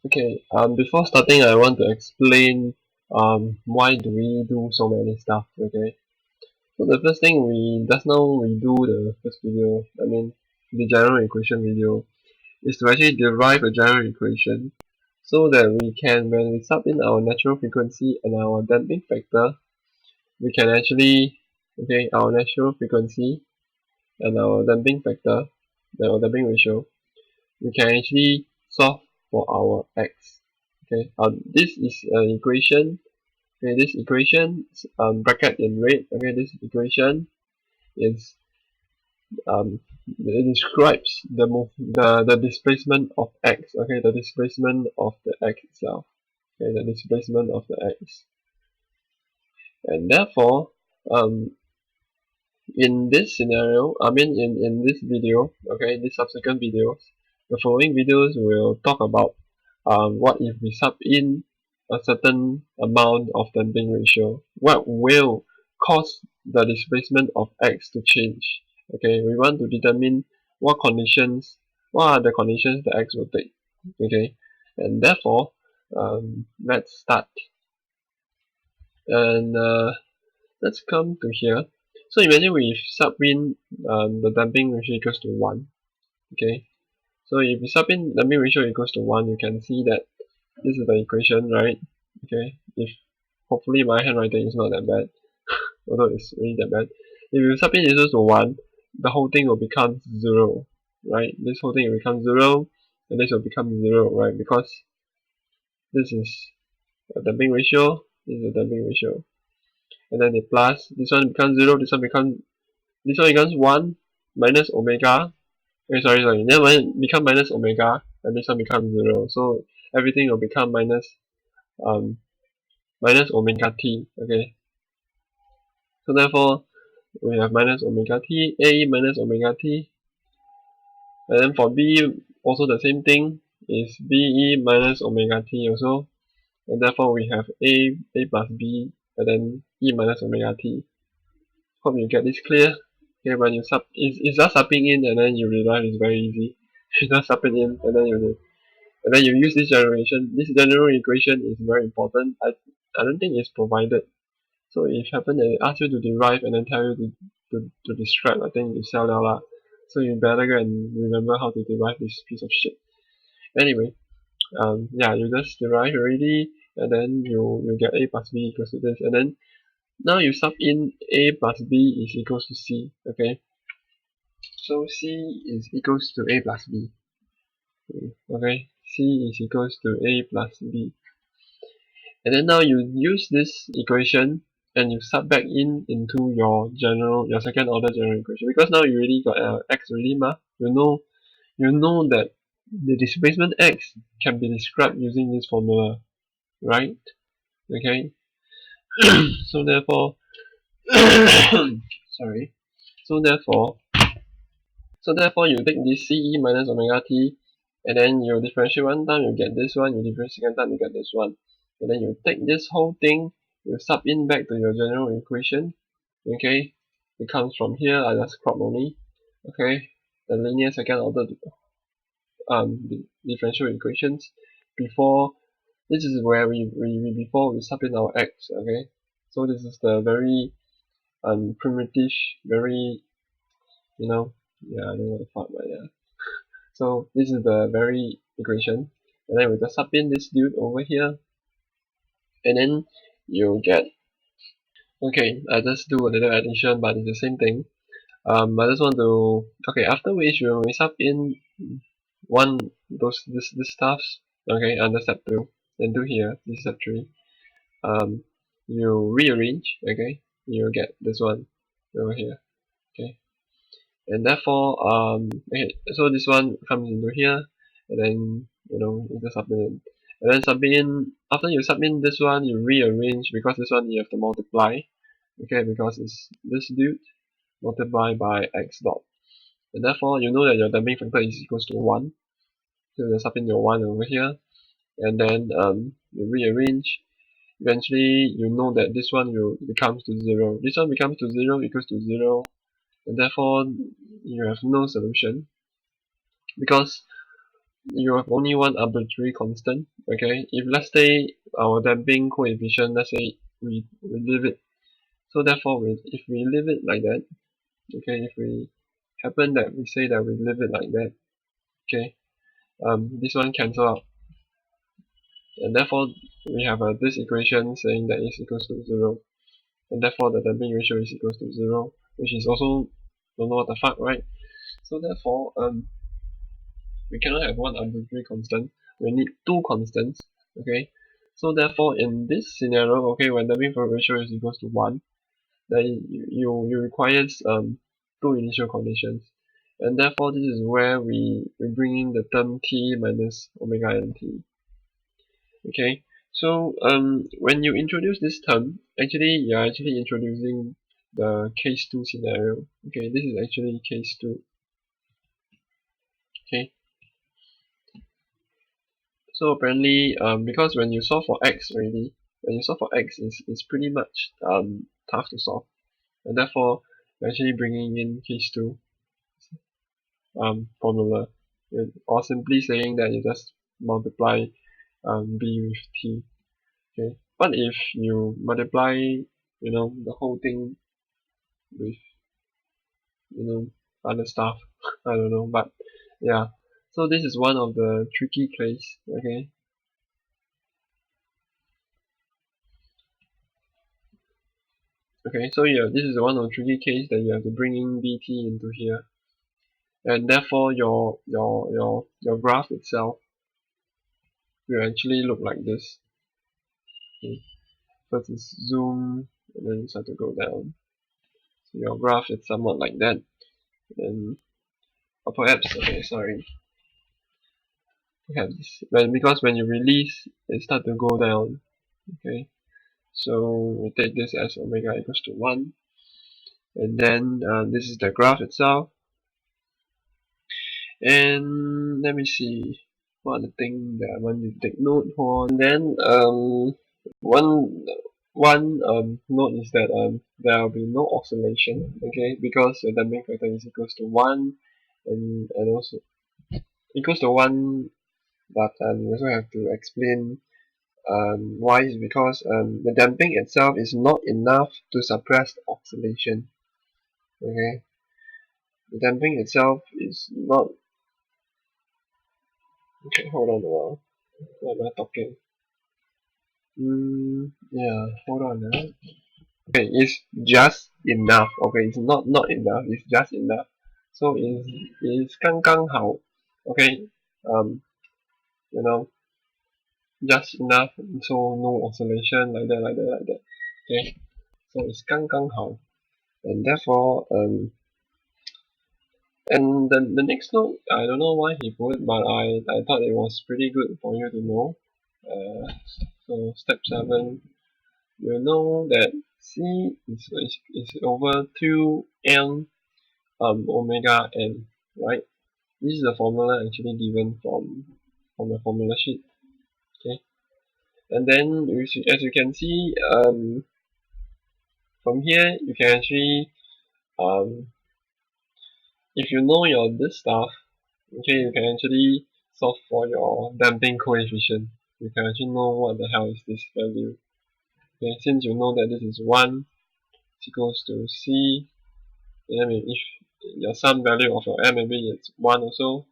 Okay, before starting, I want to explain why do we do so many stuff. Okay, so the first thing just now we do the first video, I mean the general equation video, is to actually derive a general equation so that we can, when we sub in our natural frequency and our damping factor, we can actually, okay, our natural frequency and our damping factor, our damping ratio, we can actually solve for our x. Okay, this is an equation. Okay, this equation bracket in red. Okay, this equation is it describes the displacement of x. Okay, the displacement of the x itself. Okay, the displacement of the x, and therefore in this scenario, I mean in this video, okay, this subsequent videos, the following videos will talk about what if we sub in a certain amount of damping ratio, what will cause the displacement of x to change. Okay, we want to determine what are the conditions that x will take. Okay, and therefore let's start, and let's come to here. So imagine we sub in the damping ratio equals to 1. Okay, so if we sub in damping ratio equals to 1, you can see that this is the equation, right? Okay, if hopefully my handwriting is not that bad, although it's really that bad. If you sub in equals to 1, the whole thing will become 0, right? This whole thing will become 0, and this will become 0, right? Because this is a damping ratio, this is a damping ratio. And then the plus, this one becomes 0, this one becomes 1 minus omega. Okay, sorry. Then when become minus omega, and this one becomes 0. So everything will become um minus omega t. Okay. So therefore we have minus omega t, A minus omega t. And then for B also the same thing is BE minus omega t also. And therefore we have A plus B and then E minus omega t. Hope you get this clear. Okay, when you it's just subbing in and then you realize it's very easy. You just sub it in and then you use this generation. This general equation is very important. I don't think it's provided. So if happen they ask you to derive and then tell you to describe, I think you sell out lah. So you better go and remember how to derive this piece of shit. Anyway, yeah, you just derive already, and then you get A plus B equals to this, and then now you sub in A plus B is equals to C. Okay, so C is equals to A plus B. Okay, C is equals to A plus B. And then now you use this equation and you sub back into your second order general equation, because now you already got x already ma. You know that the displacement x can be described using this formula, right? Okay. So therefore sorry. So therefore you take this CE minus omega t, and then you differentiate one time, you get this one, you differentiate second time, you get this one. And then you take this whole thing, you sub in back to your general equation. Okay, it comes from here, I just crop only. Okay, the linear second order differential equations. Before, this is where before we sub in our x. Okay, so this is the very primitive, very, yeah, I don't know what the fuck, but yeah. So this is the very equation, and then we just sub in this dude over here, and then you get, okay, I just do a little addition, but it's the same thing. I just want to, okay, after which when we sub in this stuffs, okay, under step 2, then do here, this is step 3. You rearrange, okay, you get this one over here, okay, and therefore okay, so this one comes into here, and then you just sub in, and then sub in, after you sub in this one, you rearrange, because this one you have to multiply, okay, because it's this dude multiplied by x dot, and therefore you know that your damping factor is equals to 1, so you sub in your 1 over here, and then you rearrange. Eventually you know that this one becomes to 0, this one becomes to 0 equals to 0, and therefore you have no solution, because you have only one arbitrary constant. Okay, if let's say our damping coefficient, let's say we leave it, so therefore if we leave it like that, okay, if we happen that we say that we leave it like that, okay, this one cancel out, and therefore we have this equation saying that is equals to 0, and therefore the damping ratio is equals to 0, which is also don't know what the fuck, right? So therefore we cannot have one arbitrary constant, we need two constants, okay? So therefore in this scenario, okay, when damping ratio is equals to 1, then you requires two initial conditions, and therefore this is where we bring in the term t minus omega nt. Okay, so when you introduce this term, actually you're actually introducing the case 2 scenario. Okay, this is actually case 2. Okay, so apparently because when you solve for x already, when you solve for x, it's pretty much tough to solve, and therefore you're actually bringing in case 2 formula, or simply saying that you just multiply b with t. Okay, but if you multiply, the whole thing with, other stuff, I don't know, but yeah. So this is one of the tricky case. Okay, so yeah, this is one of the tricky case that you have to bring in bt into here, and therefore your graph itself will actually look like this. Okay, first is zoom, and then you start to go down. So your graph is somewhat like that, and or perhaps, okay, sorry, perhaps because when you release, it start to go down. Okay, so we take this as omega equals to 1, and then this is the graph itself. And let me see what are the things that I want you to take note for. And then one note is that there will be no oscillation, okay, because your damping factor is equals to 1, and also equals to 1, but you also have to explain why is because the damping itself is not enough to suppress the oscillation. Okay, the damping itself is not. Okay, hold on a while. What am I talking? Yeah, hold on. Okay, it's just enough. Okay, it's not enough. It's just enough. So it's 刚刚好. Okay, um, you know, just enough. So no oscillation like that, like that, like that. Okay, so it's 刚刚好. And therefore and the next note, I don't know why he put it, but I thought it was pretty good for you to know. So step 7, you know that C is over 2 omega n, right? This is the formula actually given from the formula sheet. Okay, and then as you can see, from here you can actually if you know your this stuff, okay, you can actually solve for your damping coefficient. You can actually know what the hell is this value. Okay, since you know that this is 1 is equals to C, then if your sum value of your M maybe it's 1 also,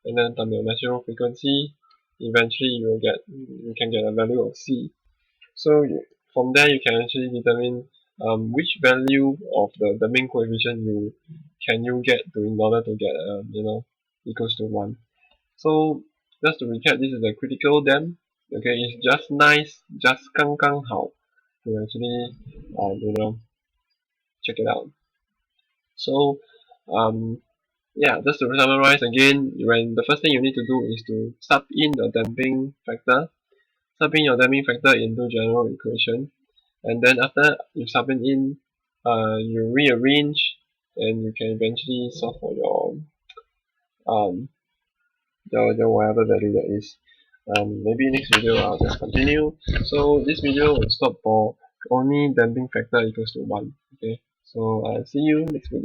and then times your natural frequency, eventually you can get a value of C. So from there you can actually determine which value of the main coefficient you get in order to get equals to 1. So just to recap, this is a critical damp. Okay, it's just nice, just 刚刚好 to actually check it out. So yeah, just to summarize again, when the first thing you need to do is to sub in your damping factor, sub in your damping factor into general equation, and then after you sub it in, you rearrange, and you can eventually solve for um your whatever value that is. Maybe next video I'll just continue. So this video will stop for only damping factor equals to 1. Okay, so I'll see you next video.